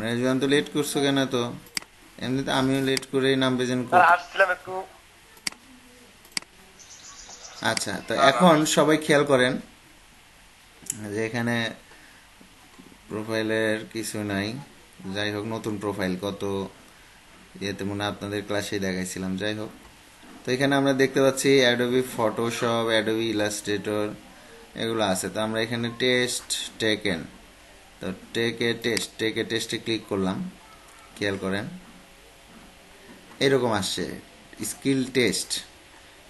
রেজওয়ান তো লেট করছো কেন? তো এমনিতে আমিও লেট করেই নাম প্রেজেন্ট করি। আসছিলাম একটু। আচ্ছা, তো এখন সবাই খেয়াল করেন যে এখানে প্রোফাইলের কিছু নাই। যাই হোক, নতুন প্রোফাইল কত ইয়েতে মনে হয় আপনাদের ক্লাসে দেখাইছিলাম। যাই হোক, তো এখানে আমরা দেখতে পাচ্ছি অ্যাডোবি ফটোশপ, অ্যাডোবি ইলাস্ট্রেটর এগুলো আছে। তো আমরা এখানে টেস্ট টেকেন, তো টেকে টেস্টে ক্লিক করলাম। খেয়াল করেন এরকম আসছে স্কিল টেস্ট।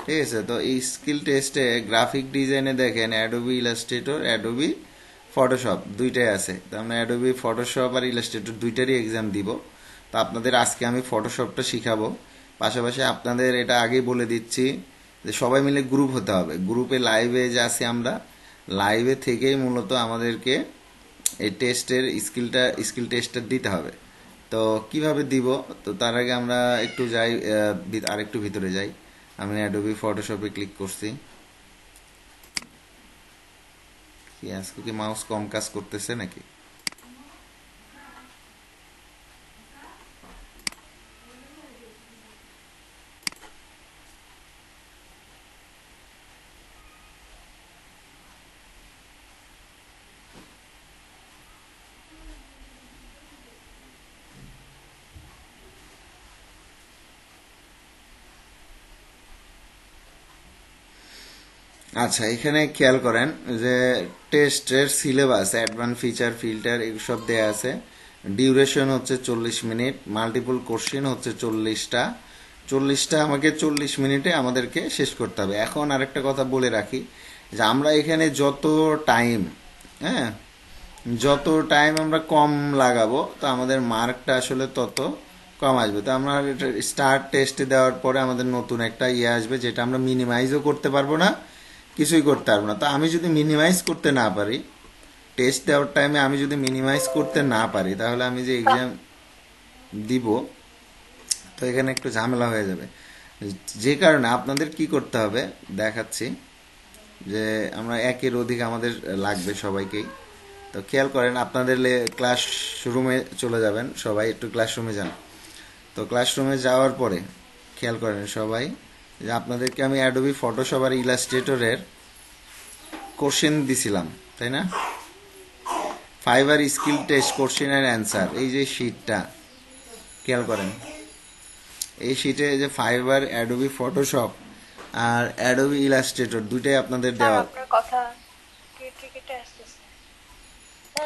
ঠিক আছে, তো এই স্কিল টেস্টে গ্রাফিক ডিজাইনে দেখেন অ্যাডোবি ইলাস্ট্রেটর, অ্যাডোবি ফটোশপ দুইটাই আছে। তো আমরা অ্যাডোবি ফটোশপ আর ইলাস্ট্রেটর দুইটারই এক্সাম দিব। তো আপনাদের আজকে আমি ফটোশপটা শিখাবো, পাশাপাশি আপনাদের এটা আগেই বলে দিচ্ছি যে সবাই মিলে গ্রুপ হতে হবে। গ্রুপে লাইভে যে আছি আমরা, লাইভে থেকেই মূলত আমাদেরকে এই টেস্টের স্কিল টেস্টটা দিতে হবে। তো কিভাবে দিব, তো তার আগে আমরা একটু যাই, আরেকটু ভিতরে যাই। আমি অ্যাডোবি ফটোশপে ক্লিক করছি। কি আজকে কি মাউস কম কাজ করতেছে নাকি? আচ্ছা, এখানে খেয়াল করেন যে টেস্টের সিলেবাস, অ্যাডভান্স ফিচার, ফিল্টার এসব দেয়া আছে। ডিউরেশন হচ্ছে 40 মিনিট, মাল্টিপল কোশ্চেন হচ্ছে 40টা আমাকে 40 মিনিটে আমাদেরকে শেষ করতে হবে। এখন আরেকটা কথা বলে রাখি যে আমরা এখানে যত টাইম, হ্যাঁ, যত টাইম আমরা কম লাগাবো তো আমাদের মার্কটা আসলে তত কম আসবে। তো আমরা স্টার্ট টেস্টে দেওয়ার পরে আমাদের নতুন একটা ইয়ে আসবে, যেটা আমরা মিনিমাইজও করতে পারবো না, কিছুই করতে পারবো না। তো আমি যদি মিনিমাইজ করতে না পারি, টেস্ট দেওয়ার টাইমে আমি যদি মিনিমাইজ করতে না পারি, তাহলে আমি যে এক্সাম দিব তো এখানে একটু ঝামেলা হয়ে যাবে। যে কারণে আপনাদের কি করতে হবে দেখাচ্ছি, যে আমরা একের অধিক আমাদের লাগবে সবাইকেই। তো খেয়াল করেন আপনাদের ক্লাসরুমে চলে যাবেন, সবাই একটু ক্লাসরুমে যান। তো ক্লাসরুমে যাওয়ার পরে খেয়াল করেন সবাই যে আপনাদেরকে আমি অ্যাডোবি ফটোশপ আর ইলাস্ট্রেটরের কোশ্চেন দিছিলাম, তাই না? Fibre skill test question and answer, এই যে শিটটা খেয়াল করেন, এই শিটে যে ফাইবার, অ্যাডোবি ফটোশপ আর অ্যাডোবি ইলাস্ট্রেটর দুইটাই আপনাদের দেওয়া। আপনার কথা কেটে কেটে আসতেছে।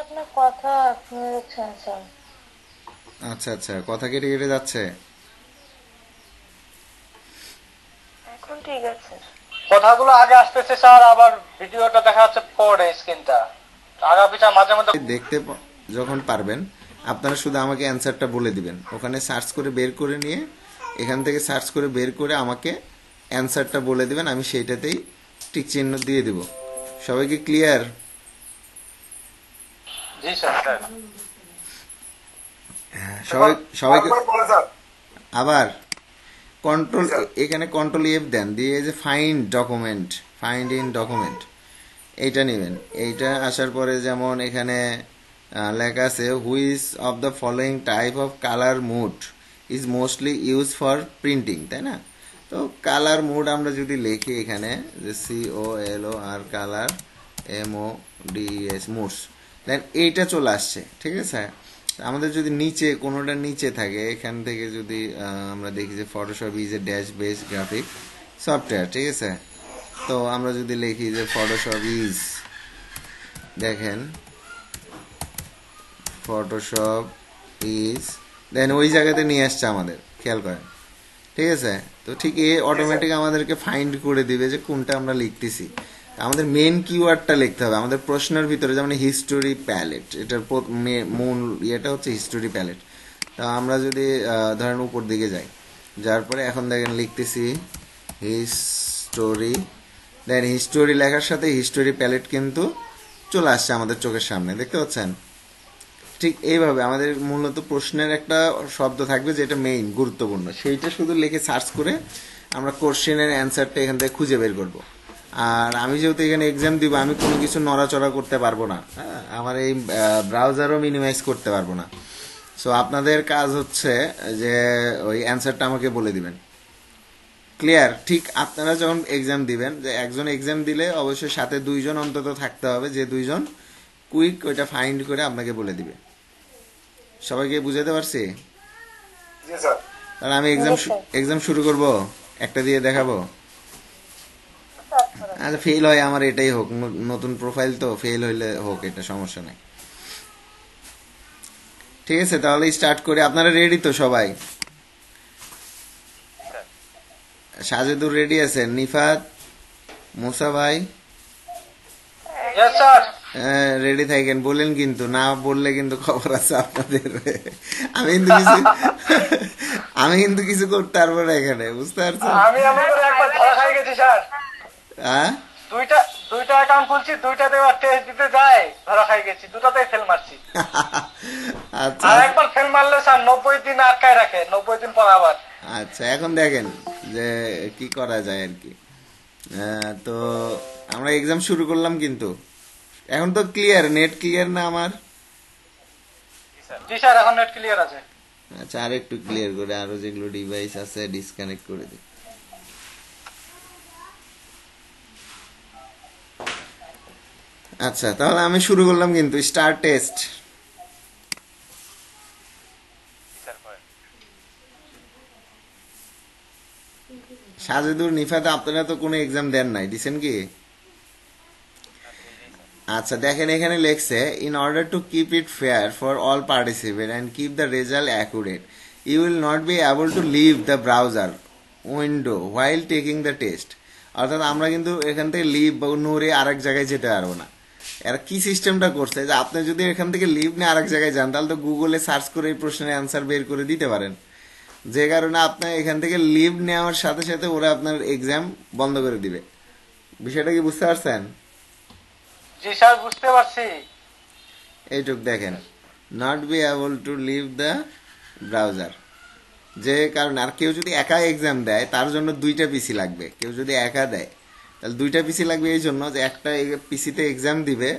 আপনার কথা আপনার স্যার। আচ্ছা আচ্ছা, কথা কেটে কেটে যাচ্ছে। এখন ঠিক আছে। কথাগুলো আগে আসতেছে স্যার, আবার ভিডিওটা দেখা যাচ্ছে পরে স্ক্রিনটা আগা পিছা মাঝে মধ্যে। দেখতে যখন পারবেন আপনারা শুধু আমাকে অ্যান্সারটা বলে দিবেন, ওখানে সার্চ করে বের করে নিয়ে, এখান থেকে সার্চ করে বের করে আমাকে অ্যান্সারটা বলে দিবেন, আমি সেইটাতেই টিক চিহ্ন দিয়ে দিব। সবাইকে ক্লিয়ার? জি স্যার। সবাই সবাইকে আবার কন্ট্রোল, এখানে কন্ট্রোল এফ দেন, দিয়ে যে find document, find in document এইটা নেবেন। এইটা আসার পরে যেমন এখানে লেখা আছে which of the following type of colour mode is mostly use for printing, তাই না? তো কালার মুড আমরা যদি লিখি এখানে যে COLOR কালার MODS মুডস, দেন এইটা চলে আসছে। ঠিক আছে, আমাদের যদি নিচে কোনোটা নিচে থাকে, এখান থেকে যদি আমরা দেখি যে Photoshop is a dash base graphic software, ঠিক আছে, তো আমরা যদি লিখি যে ফটোশপ ইজ, দেখেন ফটোশপ ইজ, দেন ওই জায়গাতে নিয়ে আসছে আমাদের, খেয়াল করেন। ঠিক আছে, তো ঠিক এ অটোমেটিক আমাদেরকে ফাইন্ড করে দিবে যে কোনটা আমরা লিখতেছি। আমাদের মেন কিওয়ার্ডটা লিখতে হবে আমাদের প্রশ্নের ভিতরে, যেমন হিস্টোরি প্যালেট, এটার মূল ইয়েটা হচ্ছে হিস্টোরি প্যালেট। তা আমরা যদি ধরেন উপর দিকে যাই, যার পরে এখন দেখেন লিখতেছি হিস্টোরি, দেন হিস্টোরি লেখার সাথে হিস্টোরি প্যালেট কিন্তু চলে আসছে আমাদের চোখের সামনে, দেখতে পাচ্ছেন? ঠিক এইভাবে আমাদের মূলত প্রশ্নের একটা শব্দ থাকবে যেটা মেইন গুরুত্বপূর্ণ, সেইটা শুধু লিখে সার্চ করে আমরা কোশ্চেনের অ্যান্সারটা এখান থেকে খুঁজে বের করব। আর আমি যেহেতু এখানে এক্সাম দিব, আমি কোনো কিছু নড়াচড়া করতে পারবো না, হ্যাঁ, আমার এই ব্রাউজারও মিনিমাইজ করতে পারবো না। সো আপনাদের কাজ হচ্ছে যে ওই অ্যান্সারটা আমাকে বলে দিবেন। ক্লিয়ার? ঠিক আপনারা যখন এক্সাম দিবেন, যে একজন এক্সাম দিলে অবশ্যই সাথে দুইজন অন্তত থাকতে হবে, যে দুইজন কুইক ওইটা ফাইন্ড করে আপনাকে বলে দিবে। সবাইকে বুঝাতে পারছি? জি স্যার। তাহলে আমি জি, স্যার। এক্সাম শুরু করব, একটা দিয়ে দেখাবো। তারপরে আচ্ছা, ফেল হয় আমার এটাই হোক, নতুন প্রোফাইল তো, ফেল হইলে হোক, এটা সমস্যা নাই। ঠিক আছে, তাহলে স্টার্ট করে। আপনারা রেডি তো সবাই? সাজেদুর রেডি আছেন? নিফাত, মুসা ভাই ইয়েস স্যার। রেডি থাকেন, বলেন কিন্তু, না বললে কিন্তু খবর আছে আপনাদের। আমি কিন্তু কিছু আমি কিন্তু কিছু করতে পারবো না এখানে, বুঝতে পারছেন? আমি এমন করে একবার ধরা খাই গেছি স্যার। হ্যাঁ, দুইটা দুইটা অ্যাকাউন্ট খুলছি, দুইটাতে টেস্ট দিতে যাই ধরা খাই গেছি, দুটাতেই ফেল মারছি। আচ্ছা আর একবার ফেল মারলে স্যার 90 দিন আটকায় রাখে, 90 দিন পর আবার। আচ্ছা, এখন দেখেন যে কি করা যায় আর কি। তো আমরা এক্সাম শুরু করলাম, কিন্তু এখন তো ক্লিয়ার, নেট ক্লিয়ার না আমার? জি স্যার, এখন নেট ক্লিয়ার আছে। আচ্ছা, আর একটু ক্লিয়ার করে, আরো যেগুলো ডিভাইস আছে ডিসকানেক্ট করে দিই। আচ্ছা, তাহলে আমি শুরু করলাম কিন্তু, স্টার টেস্ট। সাজেদুর, নিফাতে আপনারা তো কোনো এক্সাম দেন নাই, দিছেন কি? আচ্ছা, দেখেন এখানে লেখছে, in order to keep it fair for all participant and keep the result accurate, you will not be able to leave the browser window while taking the test. অর্থাৎ আমরা কিন্তু এখান থেকে লিভ বা নড়ে আরেক জায়গায় যেতে পারবো না। এরা কি সিস্টেমটা করছে, যে আপনি যদি এখান থেকে লিভ নিয়ে আরেক জায়গায় যান, তাহলে তো গুগলে সার্চ করে এই প্রশ্নের অ্যান্সার বের করে দিতে পারেন। যে কারণে আপনার এখান থেকে লিভ নেওয়ার সাথে সাথে ওরা আপনার এক্সাম বন্ধ করে দিবে। বিষয়টা কি বুঝতে পারছেন? জি স্যার, বুঝতে পারছি। এইটুক দেখেন, not be able to leave the browser. যে কারণে, আর কেউ যদি একা এক্সাম দেয় তার জন্য দুইটা পিসি লাগবে। কেউ যদি একা দেয় তাহলে দুইটা পিসি লাগবে, এই জন্য যে একটা পিসিতে এক্সাম দিবে,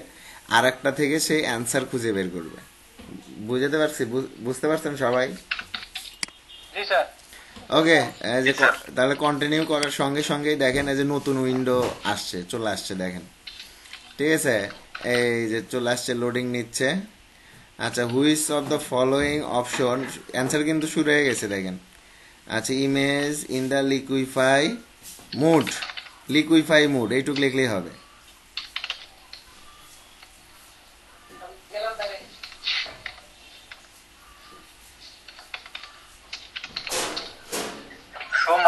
আর একটা থেকে সে অ্যান্সার খুঁজে বের করবে। বুঝতে পারছি? বুঝতে পারছেন সবাই? জি স্যার। ওকে, তাহলে কন্টিনিউ করার সঙ্গে সঙ্গেই দেখেন এই যে নতুন উইন্ডো আসছে, চলে আসছে, দেখেন। ঠিক আছে, এই যে চলে আসছে, লোডিং নিচ্ছে। আচ্ছা, which of the following option, answer কিন্তু শুরু হয়ে গেছে, দেখেন। আচ্ছা, image in the liquify mode, এইটুক লিখলেই হবে।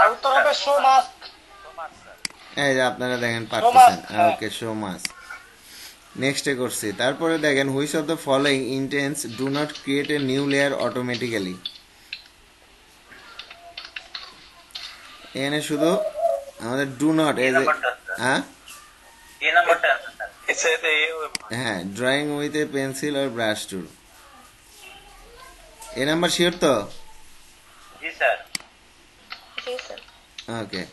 আর উত্তর হবে শো মাস্ট। এই যে আপনারা দেখেন must, পারতেছেন। হ্যাঁ। ওকে, শো মাস্ট নেক্সটে করছি। তারপরে দেখেন, which of the following intense do not create a new layer automatically. এখানে শুধু আমাদের ডু নট, এই যে, হ্যাঁ হ্যাঁ, ড্রয়িং উইথ এ পেন্সিল আর brush tool. A number sure তো? জি স্যার। ওকে।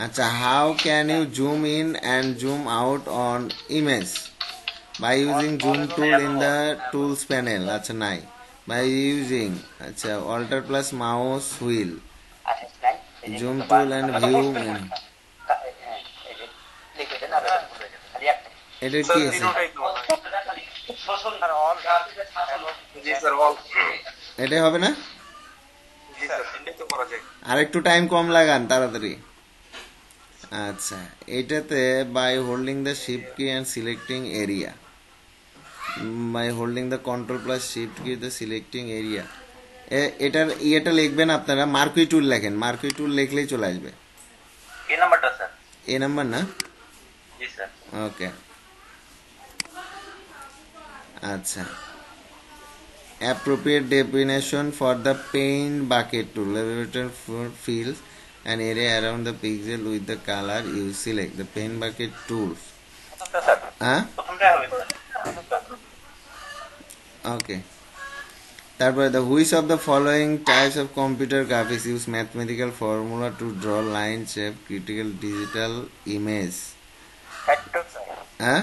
আচ্ছা, how can you zoom in and zoom out on image by using zoom tool in the tools panel? আচ্ছা, নাই। বাই ইউজিং, আচ্ছা, alter plus mouse wheel, zoom tool and view. এটা কি আছে? এটাই হবে না? আর একটু টাইম কম লাগান, তাড়াতাড়ি। আচ্ছা, এটাতে by holding the shift key and selecting area, by holding the control plus shift key the selecting area. এটার ইয়েটা লিখবেন আপনারা, মার্কুই টুল লেখেন, মার্কুই টুল লিখলেই চলে আসবে। এ নাম্বার না? ওকে। আচ্ছা, appropriate definition for the paint bucket tool, elaborate for fills an area around the pixel with the color you select the paint bucket tools. হ্যাঁ, ওকে। তারপরে, the which of the following types of computer graphics use mathematical formula to draw line shape critical digital image? হ্যাঁ,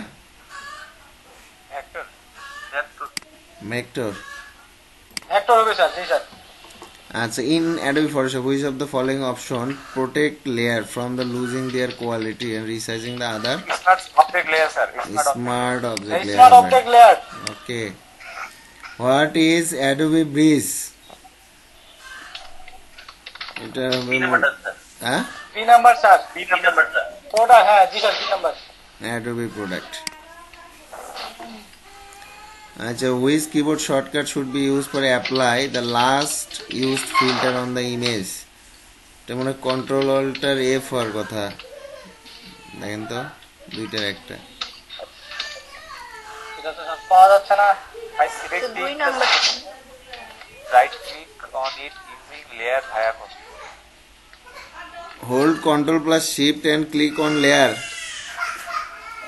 vector. Hectare রবি sir, জি sir. আচ্ছা, in Adobe Photoshop, which of the following option protect layer from the losing their quality and resizing the other Smart object layer, sir. Smart object. smart object layer? Smart object layer. Okay. What is Adobe Breeze? এটা হবে হ্যাঁ P number sir, B number, sir. ওটা হ্যাঁ জি sir, P number. Adobe product. আচ্ছা, which keyboard shortcut should be used for apply the last used filter on the image? এটা মনে control alter F হওয়ার কথা, দেখেন তো দুইটার একটা। এটা তো স্যার পাওয়া যাচ্ছে না। By তো selecting 2 the number right click on it using layer via control. Hold control plus shift and click on layer.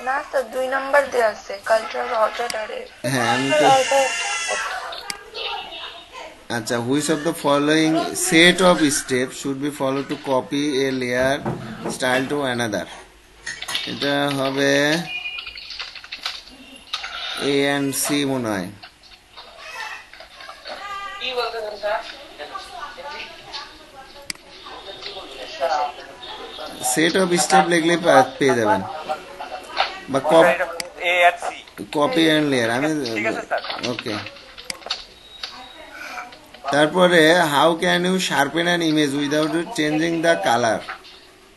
না তো 2 নাম্বার দেয়া আছে কালচার অল্টারে। হ্যাঁ আমি তো আচ্ছা, which of the following set of steps should be followed to copy a layer style to another? এটা হবে এ এন্ড সি মনে হয়। সেট অফ স্টেপ লিখলে পেয়ে যাবেন, বা A and C. Copy and layer. আমি ঠিক আছে, স্যার। ওকে। তারপরে how can you sharpen an image without changing the colour?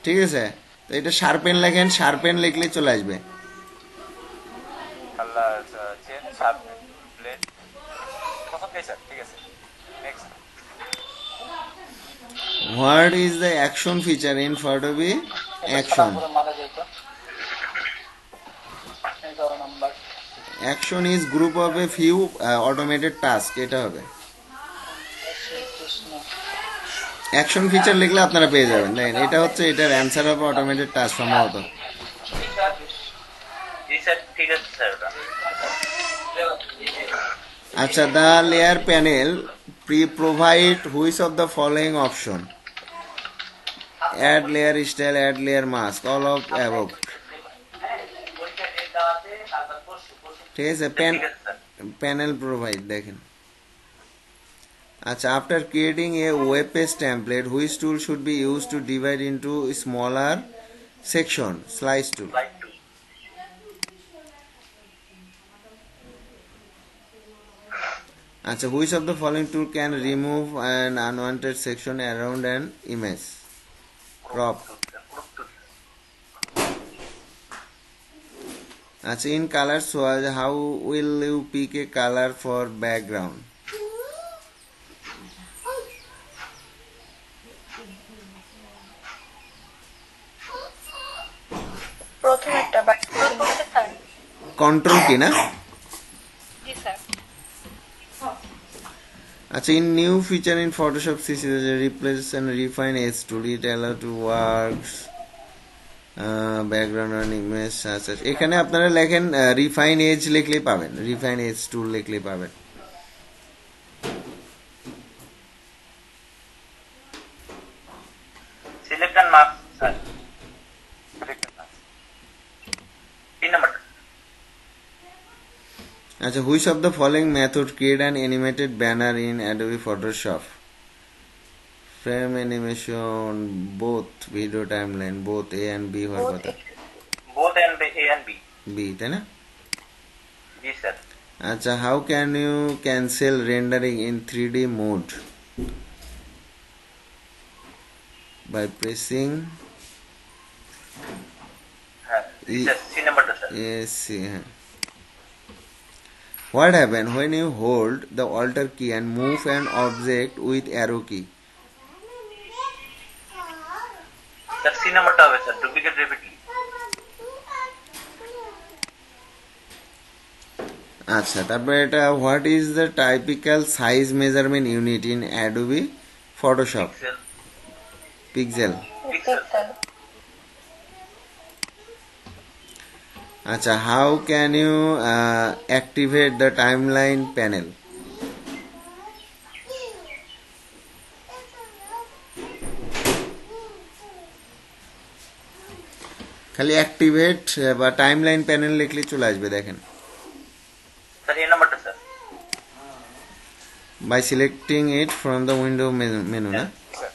ঠিক আছে, তো এটা শার্পেন লেখেন, শার্পেন লিখলে চলে আসবে। Color change sharp blend. Okay, sir. ঠিক আছে। Next. What is the action feature in Adobe action? মাথা যেত এই ধরো number. Action is group of a few automated task, এটা হবে। অ্যাকশন ফিচার লিখলে আপনারা পেয়ে যাবেন। দেখেন এটা হচ্ছে, এটার অ্যান্সার হবে অটোমেটেড টাস্ক সম্ভবত। জি স্যার, ঠিক আছে স্যার ওটা। আচ্ছা, the layer panel provide which of the following option? Add layer style, add layer mask, all of above. ঠিক আছে, প্যানেল প্রোভাইড দেখেন। আচ্ছা, after creating a web page template, which tool should be used to divide into smaller section? Slice tool. Slide 2. আচ্ছা, which of the following tool can remove an unwanted section around an image? Crop. আচ্ছা, in color swatch, how will you pick a color for background? প্রথম একটা বাইরে sir. Control কি না? জি sir. আচ্ছা, in new feature in Photoshop CC, replace and refine edge tool, it allow to works background আর image. আচ্ছা, এখানে আপনারা লেখেন রিফাইন এজ লিখলেই পাবেন, রিফাইন এজ টুল লিখলেই পাবেন। Select and mark, sir. Select and mark. Pin number. আচ্ছা, which of the following method create an animated banner in Adobe Photoshop? Frame animation, both, video timeline, both A and B হওয়ার কথা। Both and A and B. B, তাই না? জি sir. আচ্ছা, how can you cancel rendering in 3D mode? By pressing হ্যাঁ, জি sir, C নাম্বারটা sir. yes, হ্যাঁ। What happen when you hold the Alt key and move an object with arrow key? Sir, C নাম্বারটা হবে sir, duplicate repeatedly. আচ্ছা, তারপরে এটা what is the typical size measurement unit in Adobe Photoshop? Pixel. Pixel. আচ্ছা, how can you activate the timeline panel? খালি activate বা timeline panel লিখলে চলে আসবে, দেখেন। স্যার, এই নাম্বারটা sir. By selecting it from the window menu na? sir.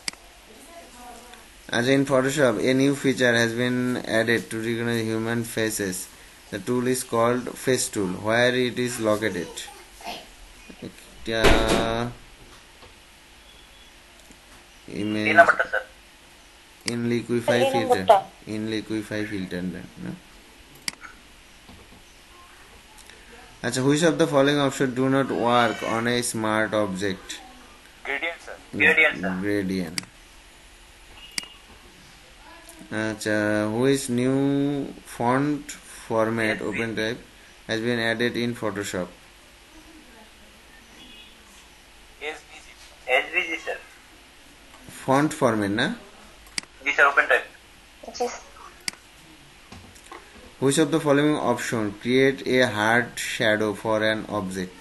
As in Photoshop, a new feature has been added to recognize human faces. The tool is called Face Tool. Where it is located? তিন Image নাম্বারটা sir. in Liquify এই filter. নম্বরটা। In Liquify filter. No? Achha, which of the following options do not work on a smart object? Gradient sir. Gradient sir. Gradient. Achha, which new font format OpenType has been added in Photoshop? SVG. SVG sir. Font format na? G sir, open type. G Which of the following option create a hard shadow for an object?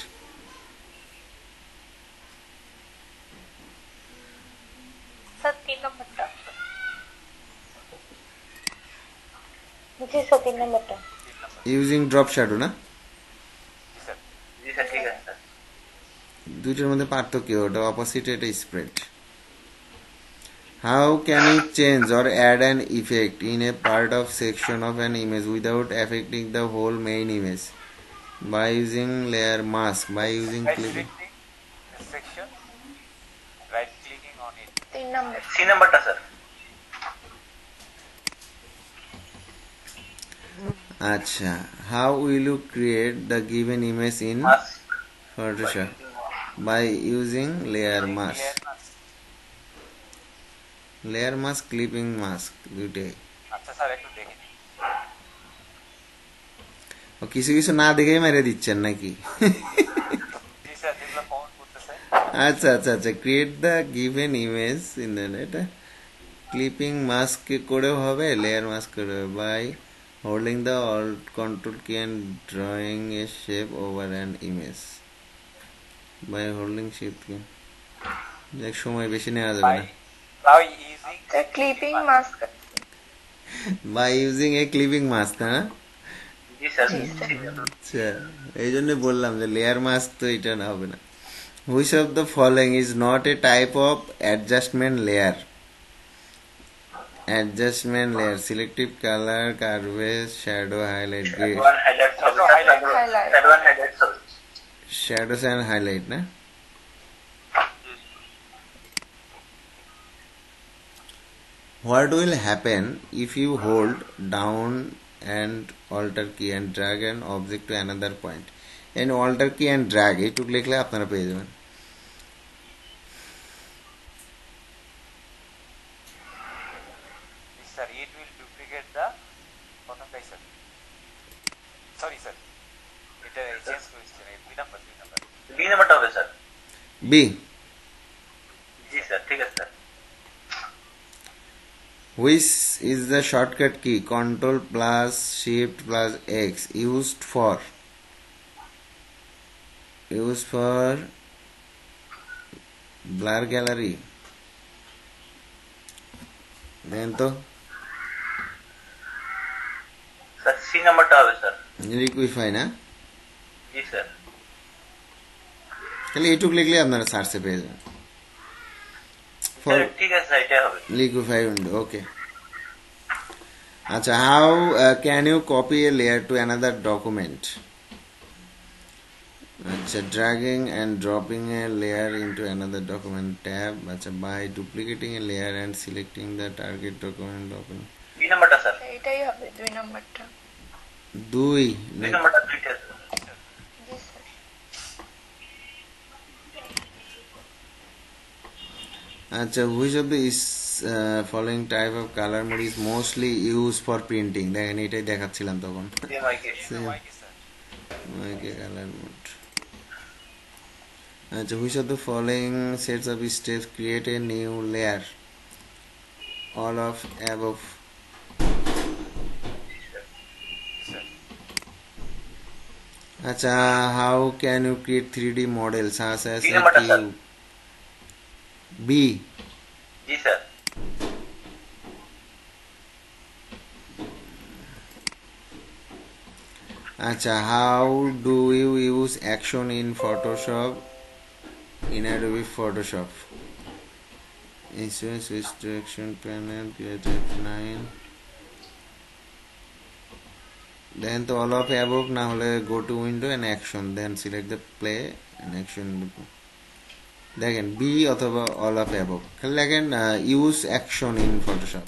Sir 3 নম্বরটা। জি sir 3 নম্বরটা। Using drop shadow na? জি sir. জি sir, ঠিক আছে sir. দুইটার মধ্যে পার্থক্য ওটা opposite এটা spread How can you change or add an effect in a part of section of an image without affecting the whole main image? By using layer mask, by using By clipping. selecting the section, right clicking on it. 3 নম্বর। C নাম্বারটা sir. Acha, how will you create the given image in mask. Photoshop? By using layer mask. Layer mask, clipping mask, দুইটাই। আচ্ছা sir, একটু দেখে নিন। ও কিছু কিছু না দেখেই মেরে দিচ্ছেন নাকি? জি স্যার, যেগুলো কমেন্ট করতেছে। আচ্ছা আচ্ছা আচ্ছা create the given image in the এটা ক্লিপিং মাস্ক করেও হবে লেয়ার মাস্ক করে হবে by holding the alt control key and drawing a shape over an image by holding shift key দেখ সময় বেশি নেওয়া যাবে না By using sir clipping mask. By using a clipping mask না জি স্যার। আচ্ছা এই জন্য বললাম যে লেয়ার মাস্ক তো এটা না হবে না Which of the following is not a type of adjustment layer? Adjustment layer, selective color, curves, shadow, highlight, gray, One highlights হবে। Highlight. That one highlights হবে। shadows and highlight, na? What will happen if you hold down and alter key and drag an object to another point? And alter key and drag এইটুকু লিখলে আপনারা পেয়ে যাবেন Sir, it will duplicate the প্রথমটাই স্যার। Sorry sir, এটা change করেছি। দুই নাম্বার। বি নাম্বারটা হবে স্যার। B. জি স্যার, ঠিক আছে sir. Which is the shortcut key Control plus Shift plus X used for blur gallery? Then to sir C নাম্বারটা হবে স্যার। Liquify না জি স্যার। তাহলে এইটুকু লিখলে আপনারা সার্চে পেয়ে যাবেন স্যার ঠিক আছে স্যার, এটাই হবে। Liquify window, okay. Acha, how can you copy a layer to another document? Acha, dragging and dropping a layer into another document tab. Acha, by duplicating a layer and selecting the target document open. B নাম্বারটা sir. এটাই হবে 2 নম্বরটা। দুই B নাম্বারটা ঠিক আছে। জি sir. Acha, which of the following type of color mode is mostly used for printing? দেখেন এটাই দেখাচ্ছিলাম তখন এমআইকে Same. Okay, color mode. Acha, which of the following sets of steps create a new layer? All of above. Acha, how can you create 3D models such as B a number, sir. cube? B. G sir. Acha, how do you use action in Photoshop in Adobe Photoshop. Instrument switch to action panel, create F9. Then to all of above, now go to window and action, then select the play and action. Again B অথবা all of above. Again use action in Photoshop.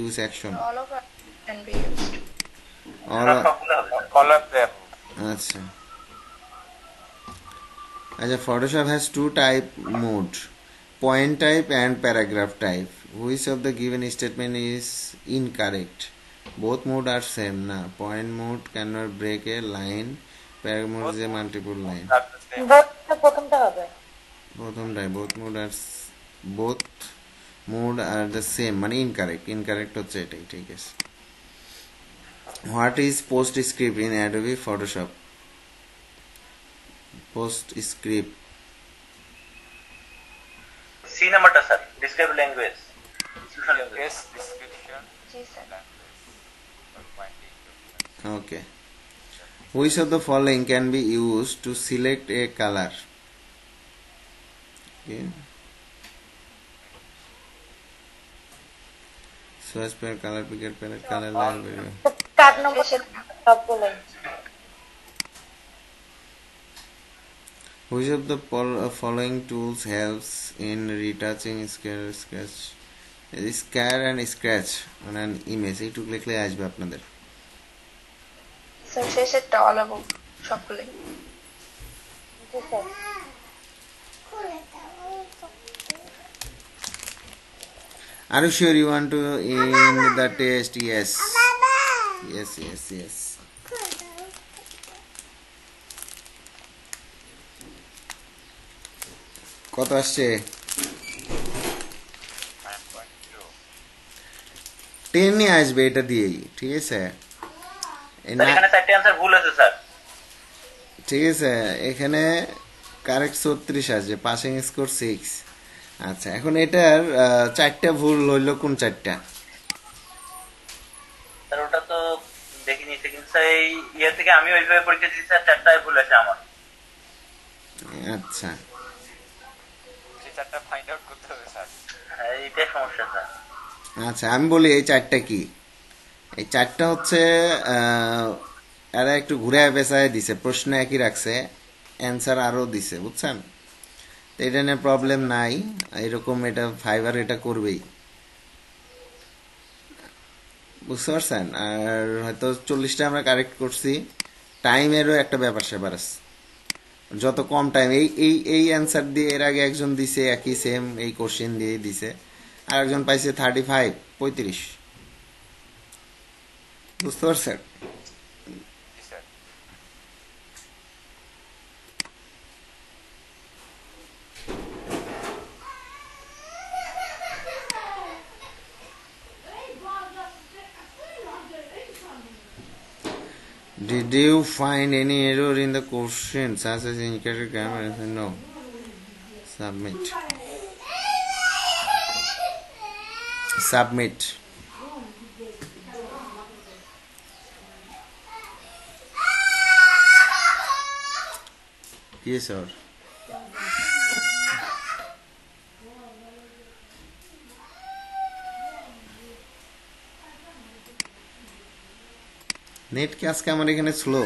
Use action. All of it can be used. All of, all of them. আচ্ছা Photoshop has two type mode, point type and paragraph type. Which of the given statement is incorrect? Both mode are same na. Point mode cannot break a line, paragraph mode is a multiple line. That's the same. প্রথমটা হবে প্রথমটাই both mode are the same মানে incorrect হচ্ছে এটাই ঠিক আছে What is PostScript in Adobe Photoshop? PostScript C numberটা স্যার describe language Yes, description, জি sir language, or pointing documents. okay Which of the following can be used to select a color? Okay. Search per color picker palette color library. 4 নম্বর সবগুলো Which of the following tools helps in retouching scare and scratch on an image? এইটুকু লিখলে আসবে আপনাদের sir শেষেরটা all of সবগুলো জি sir Are you sure you want to end the test? Yes. Yes. কত আসছে 10 নিয়ে আসবে এটা দিয়েই ঠিক আছে স্যার এখানে চারটি आंसर ভুল আছে স্যার ঠিক আছে এখানে কারেক্ট 36 আসবে পাসিং স্কোর 6 আচ্ছা এখন এটার চারটা ভুল হইলো কোন চারটা স্যার ওটা তো দেখিনি সেকেন্ড সাই ইয়া থেকে আমি ওইভাবে পরীক্ষা দিয়েছি স্যার চারটায় ভুল আছে আমার আচ্ছা এই চারটা ফাইন্ড আউট করতে হবে স্যার হ্যাঁ এইটাই সমস্যা স্যার আচ্ছা আমি বলি এই চারটা কি এই চারটা হচ্ছে এরা একটু ঘুরে পেঁচায় দিছে প্রশ্ন একই রাখছে অ্যান্সার আরো দিছে বুঝছেন তো এটা নিয়ে প্রবলেম নাই এরকম এটা ফাইবার এটা করবেই বুঝতে পারছেন আর হয়তো 40টা আমরা কারেক্ট করছি টাইমেরও একটা ব্যাপার স্যাপার আছে যত কম টাইম এই অ্যান্সার দিয়ে এর আগে একজন দিছে একই সেম এই কোশ্চেন দিয়ে দিছে আর একজন পাইছে 35 বুঝতে পারছেন জি sir Did you find any error in the question such as incorrect grammar? No. Submit. Yes, sir. Net কি আজকে আমার এখানে স্লো